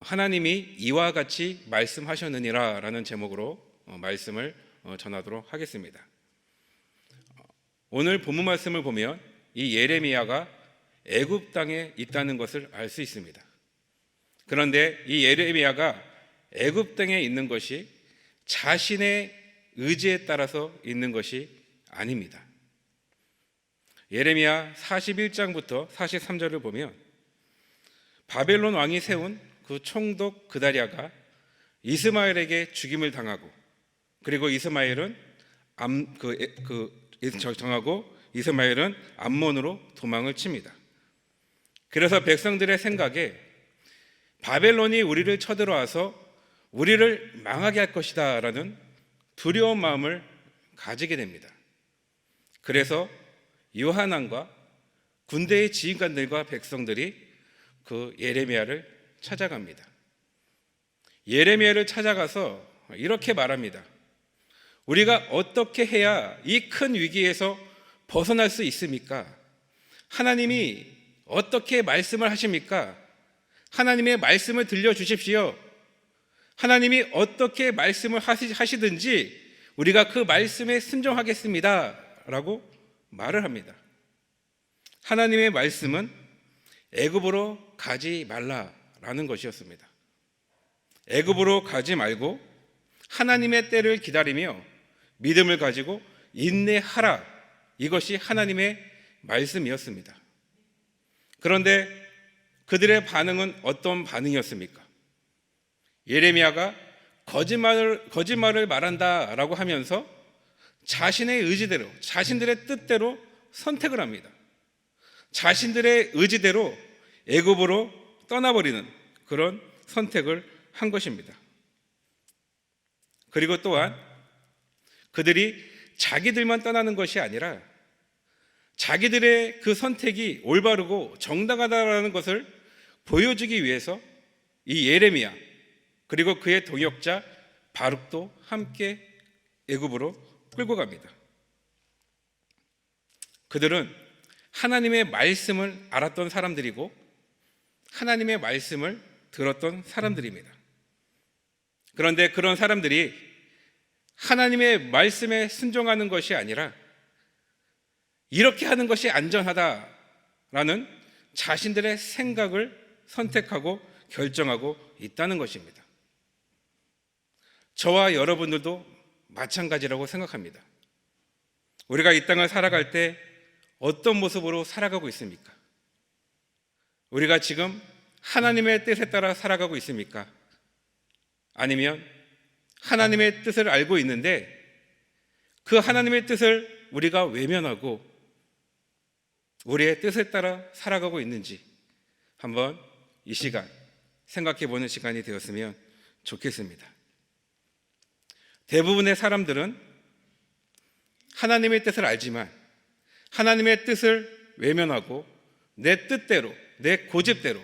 하나님이 이와 같이 말씀하셨느니라 라는 제목으로 말씀을 전하도록 하겠습니다. 오늘 본문 말씀을 보면 이 예레미야가 애굽 땅에 있다는 것을 알 수 있습니다. 그런데 이 예레미야가 애굽 땅에 있는 것이 자신의 의지에 따라서 있는 것이 아닙니다. 예레미야 41장부터 43절을 보면 바벨론 왕이 세운 그 총독 그다랴가 이스마엘에게 죽임을 당하고, 그리고 이스마엘은 암몬으로 도망을 칩니다. 그래서 백성들의 생각에 바벨론이 우리를 쳐들어와서 우리를 망하게 할 것이다 라는 두려운 마음을 가지게 됩니다. 그래서 요하난과 군대의 지휘관들과 백성들이 그 예레미야를 찾아갑니다. 예레미야를 찾아가서 이렇게 말합니다. 우리가 어떻게 해야 이 큰 위기에서 벗어날 수 있습니까? 하나님이 어떻게 말씀을 하십니까? 하나님의 말씀을 들려주십시오. 하나님이 어떻게 말씀을 하시든지 우리가 그 말씀에 순종하겠습니다 라고 말을 합니다. 하나님의 말씀은 애굽으로 가지 말라라는 것이었습니다. 애굽으로 가지 말고 하나님의 때를 기다리며 믿음을 가지고 인내하라, 이것이 하나님의 말씀이었습니다. 그런데 그들의 반응은 어떤 반응이었습니까? 예레미야가 거짓말을 말한다라고 하면서 자신의 의지대로, 자신들의 뜻대로 선택을 합니다. 자신들의 의지대로 애굽으로 떠나버리는 그런 선택을 한 것입니다. 그리고 또한 그들이 자기들만 떠나는 것이 아니라 자기들의 그 선택이 올바르고 정당하다라는 것을 보여주기 위해서 이 예레미야 그리고 그의 동역자 바룩도 함께 애굽으로 끌고 갑니다. 그들은 하나님의 말씀을 알았던 사람들이고 하나님의 말씀을 들었던 사람들입니다. 그런데 그런 사람들이 하나님의 말씀에 순종하는 것이 아니라 이렇게 하는 것이 안전하다라는 자신들의 생각을 선택하고 결정하고 있다는 것입니다. 저와 여러분들도 마찬가지라고 생각합니다. 우리가 이 땅을 살아갈 때 어떤 모습으로 살아가고 있습니까? 우리가 지금 하나님의 뜻에 따라 살아가고 있습니까? 아니면 하나님의 뜻을 알고 있는데 그 하나님의 뜻을 우리가 외면하고 우리의 뜻에 따라 살아가고 있는지 한번 이 시간 생각해 보는 시간이 되었으면 좋겠습니다. 대부분의 사람들은 하나님의 뜻을 알지만 하나님의 뜻을 외면하고 내 뜻대로, 내 고집대로,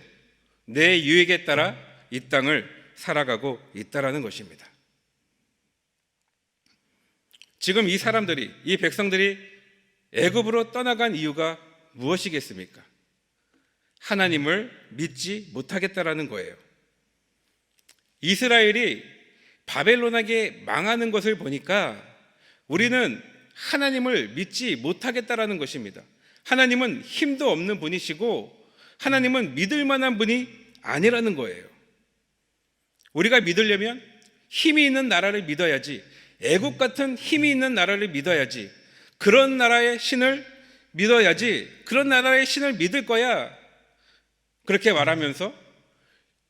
내 유익에 따라 이 땅을 살아가고 있다라는 것입니다. 지금 이 사람들이, 이 백성들이 애굽으로 떠나간 이유가 무엇이겠습니까? 하나님을 믿지 못하겠다라는 거예요. 이스라엘이 바벨론에게 망하는 것을 보니까 우리는 하나님을 믿지 못하겠다라는 것입니다. 하나님은 힘도 없는 분이시고 하나님은 믿을 만한 분이 아니라는 거예요. 우리가 믿으려면 힘이 있는 나라를 믿어야지, 애국 같은 힘이 있는 나라를 믿어야지, 그런 나라의 신을 믿어야지, 그런 나라의 신을 믿을 거야, 그렇게 말하면서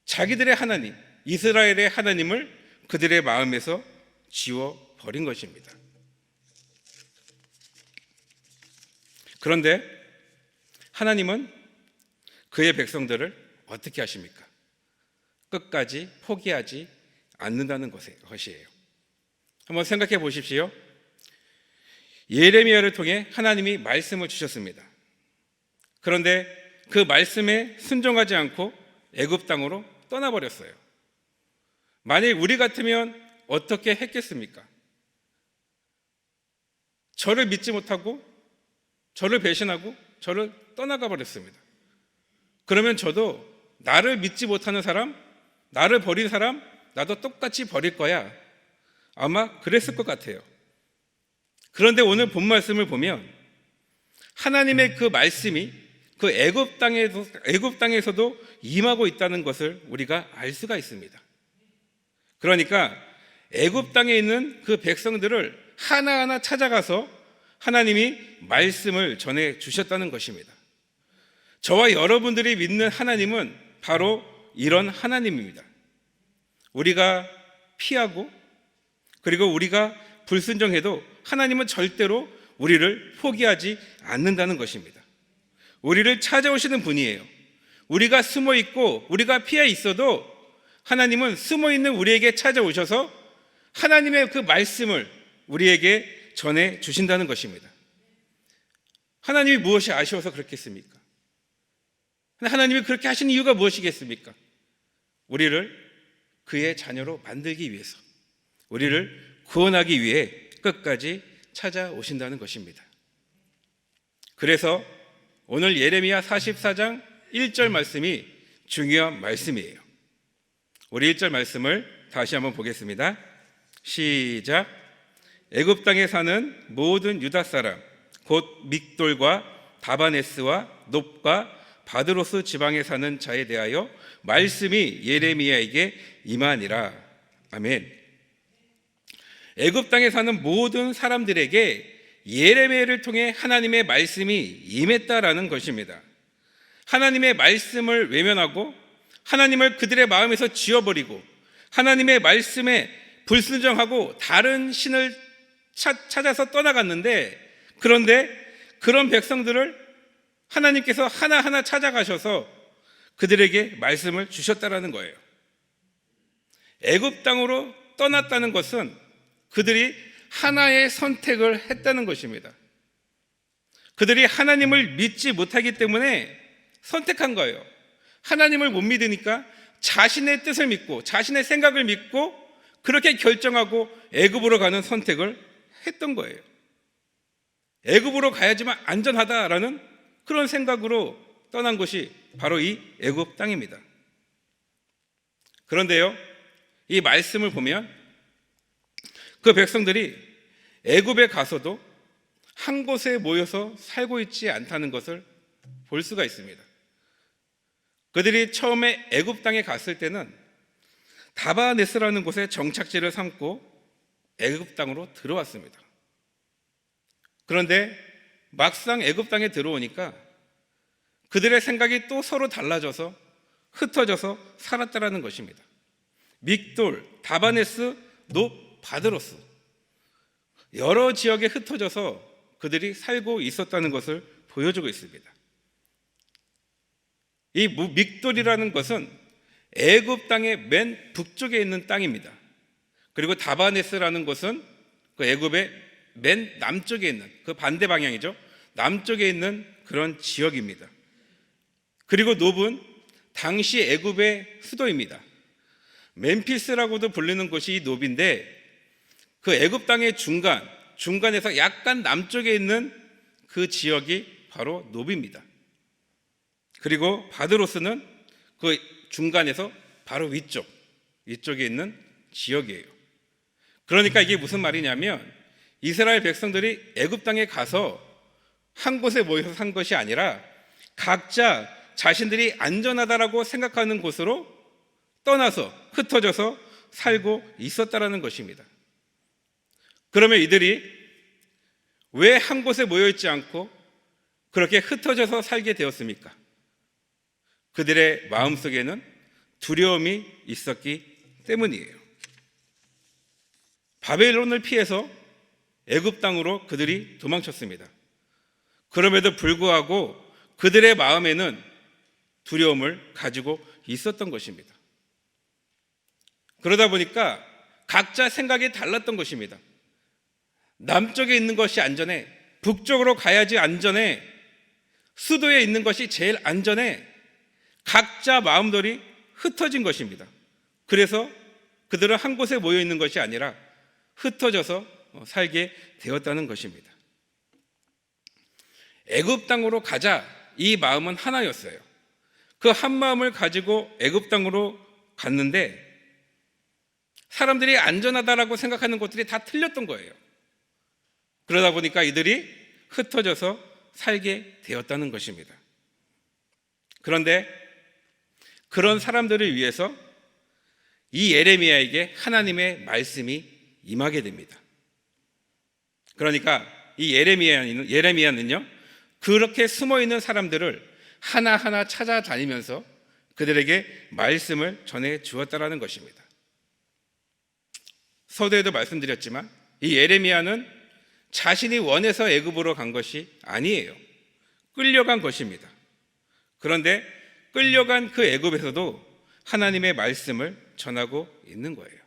자기들의 하나님, 이스라엘의 하나님을 그들의 마음에서 지워버린 것입니다. 그런데 하나님은 그의 백성들을 어떻게 하십니까? 끝까지 포기하지 않는다는 것이에요. 한번 생각해 보십시오. 예레미야를 통해 하나님이 말씀을 주셨습니다. 그런데 그 말씀에 순종하지 않고 애굽 땅으로 떠나버렸어요. 만일 우리 같으면 어떻게 했겠습니까? 저를 믿지 못하고 저를 배신하고 저를 떠나가 버렸습니다. 그러면 저도 나를 믿지 못하는 사람, 나를 버린 사람 나도 똑같이 버릴 거야. 아마 그랬을 것 같아요. 그런데 오늘 본 말씀을 보면 하나님의 그 말씀이 그 애굽 땅에서도 임하고 있다는 것을 우리가 알 수가 있습니다. 그러니까 애굽 땅에 있는 그 백성들을 하나하나 찾아가서 하나님이 말씀을 전해 주셨다는 것입니다. 저와 여러분들이 믿는 하나님은 바로 이런 하나님입니다. 우리가 피하고 그리고 우리가 불순종해도 하나님은 절대로 우리를 포기하지 않는다는 것입니다. 우리를 찾아오시는 분이에요. 우리가 숨어 있고 우리가 피해 있어도 하나님은 숨어 있는 우리에게 찾아오셔서 하나님의 그 말씀을 우리에게 전해 주신다는 것입니다. 하나님이 무엇이 아쉬워서 그렇겠습니까? 하나님이 그렇게 하신 이유가 무엇이겠습니까? 우리를 그의 자녀로 만들기 위해서, 우리를 구원하기 위해 끝까지 찾아오신다는 것입니다. 그래서 오늘 예레미야 44장 1절 말씀이 중요한 말씀이에요. 우리 1절 말씀을 다시 한번 보겠습니다. 시작. 애굽 땅에 사는 모든 유다 사람 곧 믹돌과 다바네스와 놉과 바드로스 지방에 사는 자에 대하여 말씀이 예레미야에게 임하니라. 아멘. 애굽 땅에 사는 모든 사람들에게 예레미야를 통해 하나님의 말씀이 임했다라는 것입니다. 하나님의 말씀을 외면하고 하나님을 그들의 마음에서 지워버리고 하나님의 말씀에 불순종하고 다른 신을 찾아서 떠나갔는데, 그런데 그런 백성들을 하나님께서 하나하나 찾아가셔서 그들에게 말씀을 주셨다라는 거예요. 애굽 땅으로 떠났다는 것은 그들이 하나의 선택을 했다는 것입니다. 그들이 하나님을 믿지 못하기 때문에 선택한 거예요. 하나님을 못 믿으니까 자신의 뜻을 믿고 자신의 생각을 믿고 그렇게 결정하고 애굽으로 가는 선택을 했던 거예요. 애굽으로 가야지만 안전하다라는 그런 생각으로 떠난 것이 바로 이 애굽 땅입니다. 그런데요, 이 말씀을 보면 그 백성들이 애굽에 가서도 한 곳에 모여서 살고 있지 않다는 것을 볼 수가 있습니다. 그들이 처음에 애굽 땅에 갔을 때는 다바네스라는 곳에 정착지를 삼고 애굽 땅으로 들어왔습니다. 그런데 막상 애굽 땅에 들어오니까 그들의 생각이 또 서로 달라져서 흩어져서 살았다라는 것입니다. 믹돌, 다바네스, 놉, 바드로스, 여러 지역에 흩어져서 그들이 살고 있었다는 것을 보여주고 있습니다. 이 믹돌이라는 것은 애굽 땅의 맨 북쪽에 있는 땅입니다. 그리고 다바네스라는 것은 그 애굽의 맨 남쪽에 있는, 그 반대 방향이죠, 남쪽에 있는 그런 지역입니다. 그리고 놉은 당시 애굽의 수도입니다. 멤피스라고도 불리는 곳이 이 놉인데, 그 애굽 땅의 중간에서 약간 남쪽에 있는 그 지역이 바로 놉입니다. 그리고 바드로스는 그 중간에서 바로 위쪽에 있는 지역이에요. 그러니까 이게 무슨 말이냐면, 이스라엘 백성들이 애굽 땅에 가서 한 곳에 모여서 산 것이 아니라 각자 자신들이 안전하다라고 생각하는 곳으로 떠나서 흩어져서 살고 있었다라는 것입니다. 그러면 이들이 왜 한 곳에 모여 있지 않고 그렇게 흩어져서 살게 되었습니까? 그들의 마음속에는 두려움이 있었기 때문이에요. 바벨론을 피해서 애굽 땅으로 그들이 도망쳤습니다. 그럼에도 불구하고 그들의 마음에는 두려움을 가지고 있었던 것입니다. 그러다 보니까 각자 생각이 달랐던 것입니다. 남쪽에 있는 것이 안전해, 북쪽으로 가야지 안전해, 수도에 있는 것이 제일 안전해, 각자 마음들이 흩어진 것입니다. 그래서 그들은 한 곳에 모여 있는 것이 아니라 흩어져서 살게 되었다는 것입니다. 애굽 땅으로 가자, 이 마음은 하나였어요. 그 한 마음을 가지고 애굽 땅으로 갔는데 사람들이 안전하다라고 생각하는 것들이 다 틀렸던 거예요. 그러다 보니까 이들이 흩어져서 살게 되었다는 것입니다. 그런데 그런 사람들을 위해서 이 예레미야에게 하나님의 말씀이 임하게 됩니다. 그러니까 이 예레미야는요, 그렇게 숨어있는 사람들을 하나하나 찾아다니면서 그들에게 말씀을 전해 주었다라는 것입니다. 서두에도 말씀드렸지만 이 예레미야는 자신이 원해서 애굽으로 간 것이 아니에요. 끌려간 것입니다. 그런데 끌려간 그 애굽에서도 하나님의 말씀을 전하고 있는 거예요.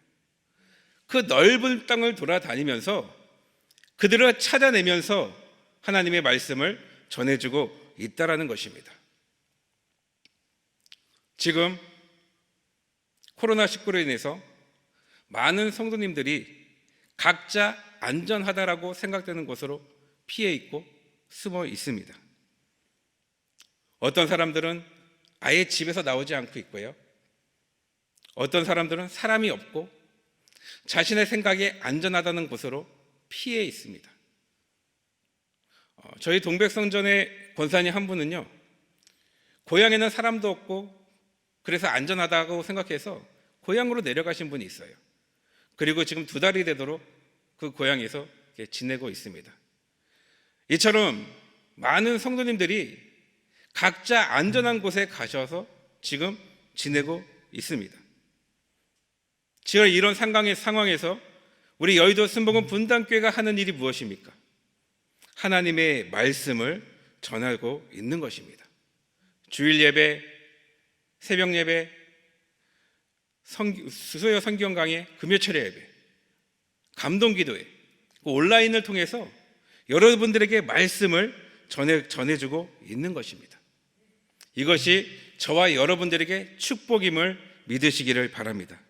그 넓은 땅을 돌아다니면서 그들을 찾아내면서 하나님의 말씀을 전해주고 있다라는 것입니다. 지금 코로나19로 인해서 많은 성도님들이 각자 안전하다라고 생각되는 곳으로 피해 있고 숨어 있습니다. 어떤 사람들은 아예 집에서 나오지 않고 있고요. 어떤 사람들은 사람이 없고 자신의 생각에 안전하다는 곳으로 피해 있습니다. 저희 동백성전의 권사님 한 분은요, 고향에는 사람도 없고 그래서 안전하다고 생각해서 고향으로 내려가신 분이 있어요. 그리고 지금 2달이 되도록 그 고향에서 지내고 있습니다. 이처럼 많은 성도님들이 각자 안전한 곳에 가셔서 지금 지내고 있습니다. 지금 이런 상황에서 우리 여의도 순복음 분당교회가 하는 일이 무엇입니까? 하나님의 말씀을 전하고 있는 것입니다. 주일 예배, 새벽 예배, 수요 성경 강의, 금요철의 예배, 감동 기도회, 온라인을 통해서 여러분들에게 말씀을 전해주고 있는 것입니다. 이것이 저와 여러분들에게 축복임을 믿으시기를 바랍니다.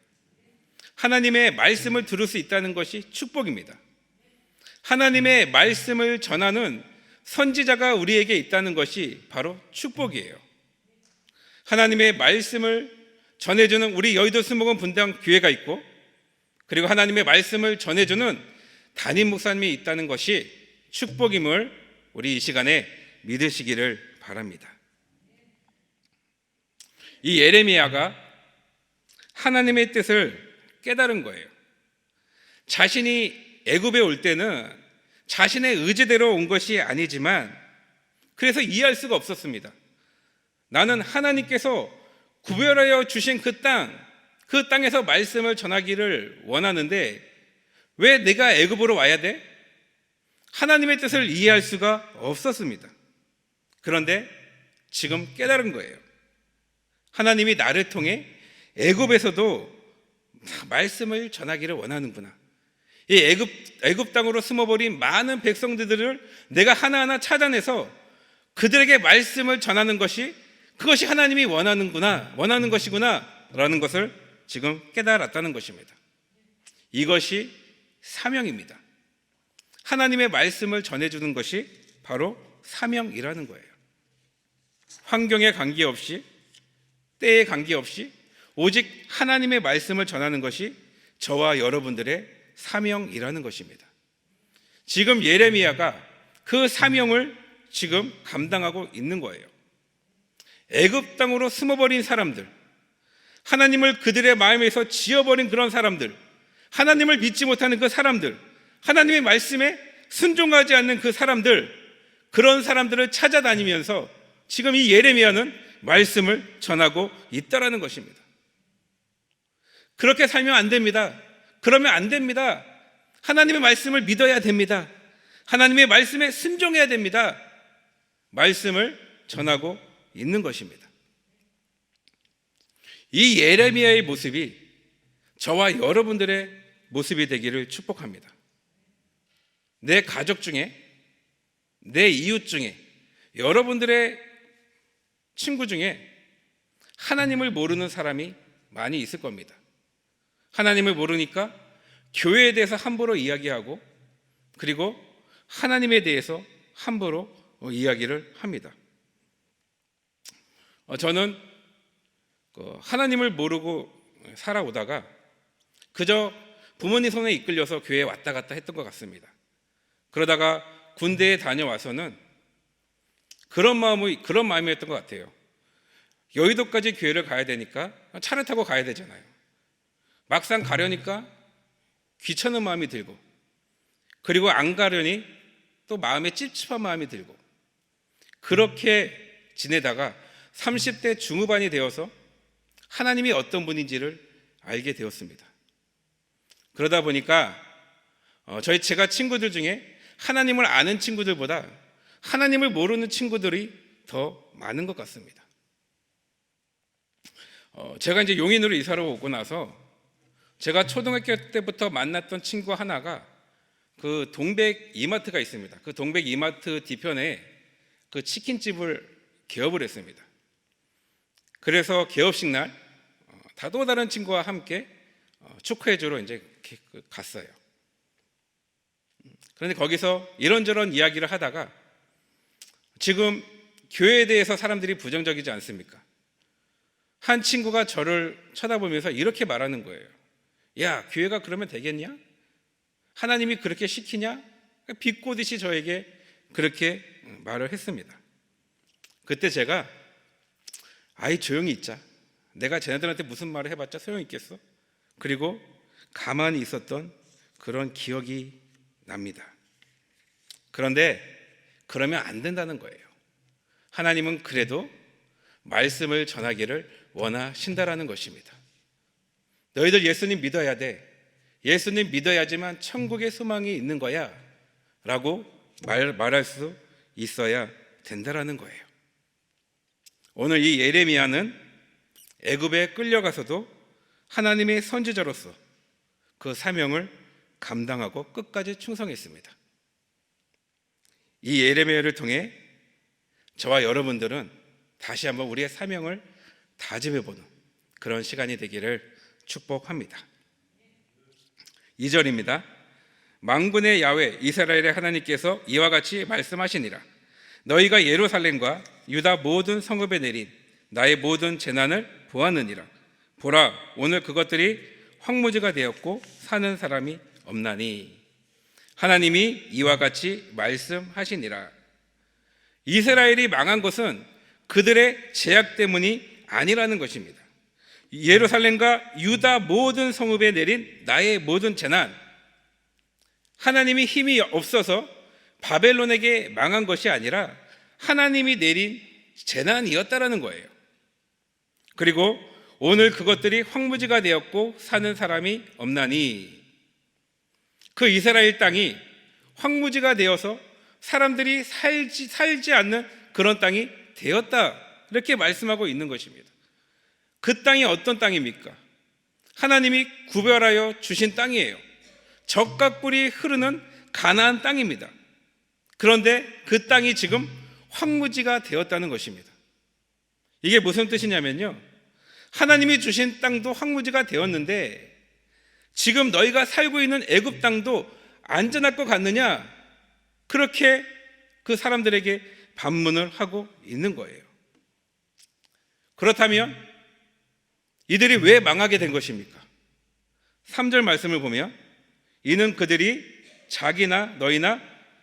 하나님의 말씀을 들을 수 있다는 것이 축복입니다. 하나님의 말씀을 전하는 선지자가 우리에게 있다는 것이 바로 축복이에요. 하나님의 말씀을 전해주는 우리 여의도 순복음 분당 교회가 있고, 그리고 하나님의 말씀을 전해주는 담임 목사님이 있다는 것이 축복임을 우리 이 시간에 믿으시기를 바랍니다. 이 예레미야가 하나님의 뜻을 깨달은 거예요. 자신이 애굽에 올 때는 자신의 의지대로 온 것이 아니지만 그래서 이해할 수가 없었습니다. 나는 하나님께서 구별하여 주신 그 땅에서 말씀을 전하기를 원하는데 왜 내가 애굽으로 와야 돼? 하나님의 뜻을 이해할 수가 없었습니다. 그런데 지금 깨달은 거예요. 하나님이 나를 통해 애굽에서도 말씀을 전하기를 원하는구나. 이 애굽 땅으로 숨어버린 많은 백성들을 내가 하나하나 찾아내서 그들에게 말씀을 전하는 것이, 그것이 하나님이 원하는 것이구나 라는 것을 지금 깨달았다는 것입니다. 이것이 사명입니다. 하나님의 말씀을 전해주는 것이 바로 사명이라는 거예요. 환경에 관계없이, 때에 관계없이 오직 하나님의 말씀을 전하는 것이 저와 여러분들의 사명이라는 것입니다. 지금 예레미야가 그 사명을 지금 감당하고 있는 거예요. 애굽 땅으로 숨어버린 사람들, 하나님을 그들의 마음에서 지어버린 그런 사람들, 하나님을 믿지 못하는 그 사람들, 하나님의 말씀에 순종하지 않는 그 사람들, 그런 사람들을 찾아다니면서 지금 이 예레미야는 말씀을 전하고 있다라는 것입니다. 그렇게 살면 안 됩니다. 그러면 안 됩니다. 하나님의 말씀을 믿어야 됩니다. 하나님의 말씀에 순종해야 됩니다. 말씀을 전하고 있는 것입니다. 이 예레미야의 모습이 저와 여러분들의 모습이 되기를 축복합니다. 내 가족 중에, 내 이웃 중에, 여러분들의 친구 중에 하나님을 모르는 사람이 많이 있을 겁니다. 하나님을 모르니까 교회에 대해서 함부로 이야기하고, 그리고 하나님에 대해서 함부로 이야기를 합니다. 저는 하나님을 모르고 살아오다가 그저 부모님 손에 이끌려서 교회에 왔다 갔다 했던 것 같습니다. 그러다가 군대에 다녀와서는 그런 마음이었던 것 같아요. 여의도까지 교회를 가야 되니까 차를 타고 가야 되잖아요. 막상 가려니까 귀찮은 마음이 들고, 그리고 안 가려니 또 마음에 찝찝한 마음이 들고, 그렇게 지내다가 30대 중후반이 되어서 하나님이 어떤 분인지를 알게 되었습니다. 그러다 보니까 제가 친구들 중에 하나님을 아는 친구들보다 하나님을 모르는 친구들이 더 많은 것 같습니다. 제가 이제 용인으로 이사를 오고 나서 제가 초등학교 때부터 만났던 친구 하나가 그 동백 이마트가 있습니다. 그 동백 이마트 뒤편에 그 치킨집을 개업을 했습니다. 그래서 개업식 날 또 다른 친구와 함께 축하해주러 이제 갔어요. 그런데 거기서 이런저런 이야기를 하다가 지금 교회에 대해서 사람들이 부정적이지 않습니까? 한 친구가 저를 쳐다보면서 이렇게 말하는 거예요. 야, 교회가 그러면 되겠냐? 하나님이 그렇게 시키냐? 비꼬듯이 저에게 그렇게 말을 했습니다. 그때 제가 아이 조용히 있자. 내가 쟤네들한테 무슨 말을 해봤자 소용있겠어? 그리고 가만히 있었던 그런 기억이 납니다. 그런데 그러면 안 된다는 거예요. 하나님은 그래도 말씀을 전하기를 원하신다라는 것입니다. 너희들 예수님 믿어야 돼. 예수님 믿어야지만 천국의 소망이 있는 거야 라고 말할 수 있어야 된다라는 거예요. 오늘 이 예레미야는 애굽에 끌려가서도 하나님의 선지자로서 그 사명을 감당하고 끝까지 충성했습니다. 이 예레미야를 통해 저와 여러분들은 다시 한번 우리의 사명을 다짐해보는 그런 시간이 되기를 축복합니다. 2절입니다. 만군의 야훼 이스라엘의 하나님께서 이와 같이 말씀하시니라. 너희가 예루살렘과 유다 모든 성읍에 내린 나의 모든 재난을 보았느니라. 보라, 오늘 그것들이 황무지가 되었고 사는 사람이 없나니. 하나님이 이와 같이 말씀하시니라. 이스라엘이 망한 것은 그들의 죄악 때문이 아니라는 것입니다. 예루살렘과 유다 모든 성읍에 내린 나의 모든 재난, 하나님이 힘이 없어서 바벨론에게 망한 것이 아니라 하나님이 내린 재난이었다라는 거예요. 그리고 오늘 그것들이 황무지가 되었고 사는 사람이 없나니. 그 이스라엘 땅이 황무지가 되어서 사람들이 살지 않는 그런 땅이 되었다, 이렇게 말씀하고 있는 것입니다. 그 땅이 어떤 땅입니까? 하나님이 구별하여 주신 땅이에요. 젖과 꿀이 흐르는 가나안 땅입니다. 그런데 그 땅이 지금 황무지가 되었다는 것입니다. 이게 무슨 뜻이냐면요, 하나님이 주신 땅도 황무지가 되었는데 지금 너희가 살고 있는 애굽 땅도 안전할 것 같느냐, 그렇게 그 사람들에게 반문을 하고 있는 거예요. 그렇다면 이들이 왜 망하게 된 것입니까? 3절 말씀을 보면 이는 그들이 자기나 너희나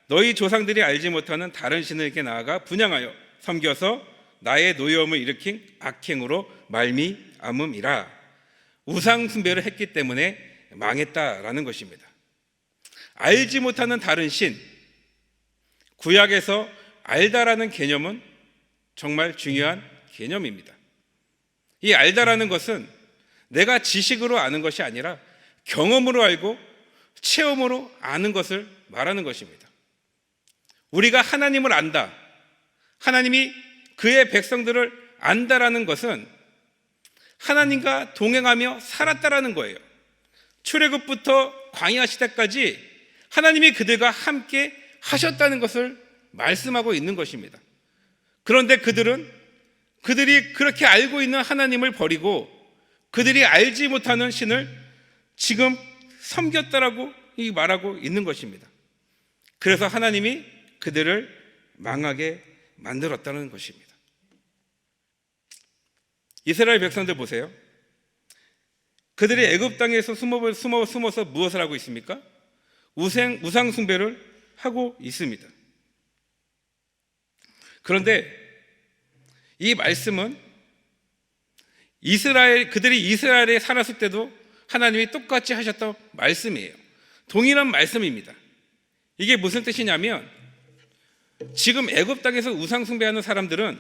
너희 조상들이 알지 못하는 다른 신에게 나아가 분향하여 섬겨서 나의 노여움을 일으킨 악행으로 말미암음이라. 우상 숭배를 했기 때문에 망했다라는 것입니다. 알지 못하는 다른 신, 구약에서 알다라는 개념은 정말 중요한 개념입니다. 이 알다라는 것은 내가 지식으로 아는 것이 아니라 경험으로 알고 체험으로 아는 것을 말하는 것입니다. 우리가 하나님을 안다, 하나님이 그의 백성들을 안다라는 것은 하나님과 동행하며 살았다라는 거예요. 출애굽부터 광야 시대까지 하나님이 그들과 함께 하셨다는 것을 말씀하고 있는 것입니다. 그런데 그들이 그렇게 알고 있는 하나님을 버리고 그들이 알지 못하는 신을 지금 섬겼다라고 말하고 있는 것입니다. 그래서 하나님이 그들을 망하게 만들었다는 것입니다. 이스라엘 백성들 보세요. 그들이 애굽 땅에서 숨어서 무엇을 하고 있습니까? 우상 숭배를 하고 있습니다. 그런데 이 말씀은 그들이 이스라엘에 살았을 때도 하나님이 똑같이 하셨던 말씀이에요. 동일한 말씀입니다. 이게 무슨 뜻이냐면, 지금 애굽 땅에서 우상 숭배하는 사람들은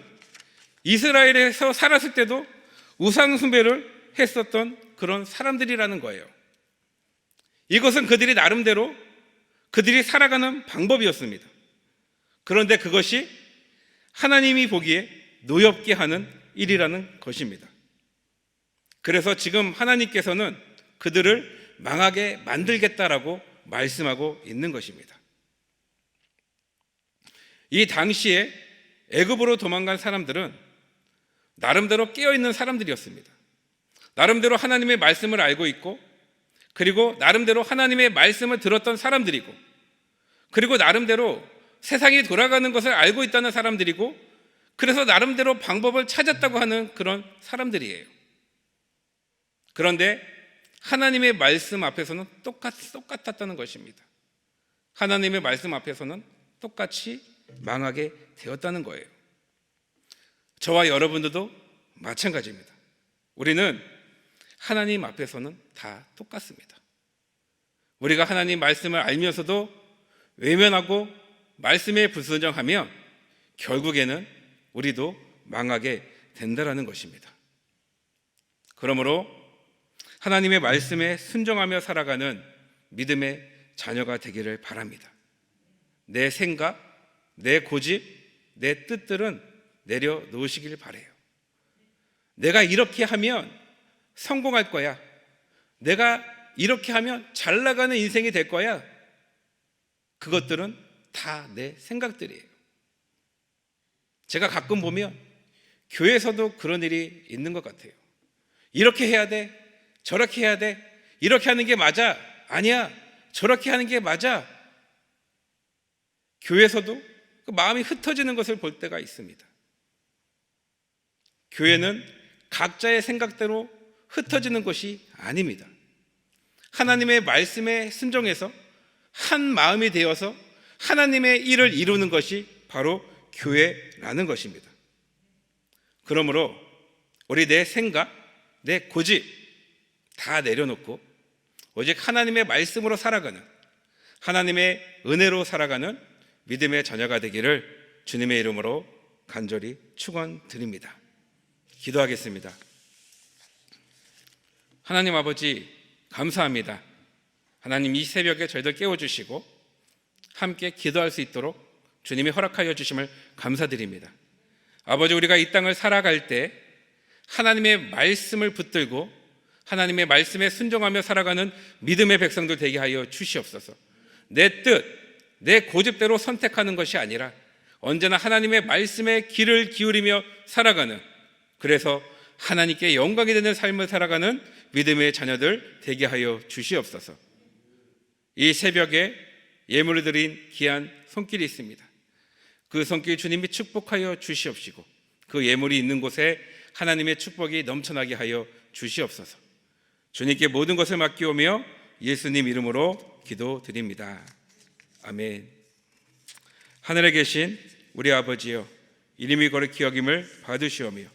이스라엘에서 살았을 때도 우상 숭배를 했었던 그런 사람들이라는 거예요. 이것은 그들이 나름대로 그들이 살아가는 방법이었습니다. 그런데 그것이 하나님이 보기에 노엽게 하는 일이라는 것입니다. 그래서 지금 하나님께서는 그들을 망하게 만들겠다라고 말씀하고 있는 것입니다. 이 당시에 애굽으로 도망간 사람들은 나름대로 깨어있는 사람들이었습니다. 나름대로 하나님의 말씀을 알고 있고, 그리고 나름대로 하나님의 말씀을 들었던 사람들이고, 그리고 나름대로 세상이 돌아가는 것을 알고 있다는 사람들이고, 그래서 나름대로 방법을 찾았다고 하는 그런 사람들이에요. 그런데 하나님의 말씀 앞에서는 똑같았다는 것입니다. 하나님의 말씀 앞에서는 똑같이 망하게 되었다는 거예요. 저와 여러분들도 마찬가지입니다. 우리는 하나님 앞에서는 다 똑같습니다. 우리가 하나님 말씀을 알면서도 외면하고 말씀에 불순종하면 결국에는 우리도 망하게 된다는 것입니다. 그러므로 하나님의 말씀에 순종하며 살아가는 믿음의 자녀가 되기를 바랍니다. 내 생각, 내 고집, 내 뜻들은 내려놓으시길 바라요. 내가 이렇게 하면 성공할 거야. 내가 이렇게 하면 잘 나가는 인생이 될 거야. 그것들은 다 내 생각들이에요. 제가 가끔 보면 교회에서도 그런 일이 있는 것 같아요. 이렇게 해야 돼. 저렇게 해야 돼. 이렇게 하는 게 맞아. 아니야. 저렇게 하는 게 맞아. 교회에서도 그 마음이 흩어지는 것을 볼 때가 있습니다. 교회는 각자의 생각대로 흩어지는 것이 아닙니다. 하나님의 말씀에 순종해서 한 마음이 되어서 하나님의 일을 이루는 것이 바로 교회라는 것입니다. 그러므로 우리 내 생각, 내 고집 다 내려놓고 오직 하나님의 말씀으로 살아가는, 하나님의 은혜로 살아가는 믿음의 자녀가 되기를 주님의 이름으로 간절히 축원드립니다. 기도하겠습니다. 하나님 아버지, 감사합니다. 하나님, 이 새벽에 저희들 깨워주시고 함께 기도할 수 있도록 주님이 허락하여 주심을 감사드립니다. 아버지, 우리가 이 땅을 살아갈 때 하나님의 말씀을 붙들고 하나님의 말씀에 순종하며 살아가는 믿음의 백성들 되게 하여 주시옵소서. 내 뜻, 내 고집대로 선택하는 것이 아니라 언제나 하나님의 말씀에 귀를 기울이며 살아가는, 그래서 하나님께 영광이 되는 삶을 살아가는 믿음의 자녀들 되게 하여 주시옵소서. 이 새벽에 예물을 드린 귀한 손길이 있습니다. 그 손길 주님이 축복하여 주시옵시고 그 예물이 있는 곳에 하나님의 축복이 넘쳐나게 하여 주시옵소서. 주님께 모든 것을 맡기오며 예수님 이름으로 기도드립니다. 아멘. 하늘에 계신 우리 아버지여, 이름이 거룩히 여김을 받으시오며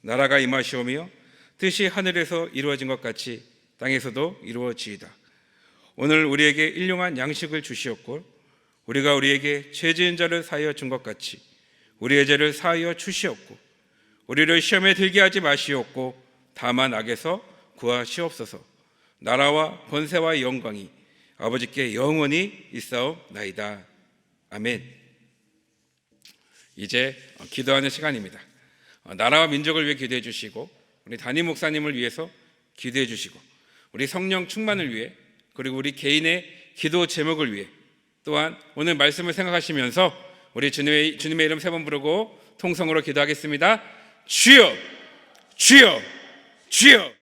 나라가 임하시오며 뜻이 하늘에서 이루어진 것 같이 땅에서도 이루어지이다. 오늘 우리에게 일용한 양식을 주시었고 우리가 우리에게 죄 지은 자를 사하여 준 것 같이 우리의 죄를 사하여 주시었고 우리를 시험에 들게 하지 마시옵고 다만 악에서 구하시옵소서. 나라와 권세와 영광이 아버지께 영원히 있사옵나이다. 아멘. 이제 기도하는 시간입니다. 나라와 민족을 위해 기도해 주시고 우리 담임 목사님을 위해서 기도해 주시고 우리 성령 충만을 위해, 그리고 우리 개인의 기도 제목을 위해, 또한 오늘 말씀을 생각하시면서 우리 주님의 이름 세 번 부르고 통성으로 기도하겠습니다. 주여, 주여, 주여.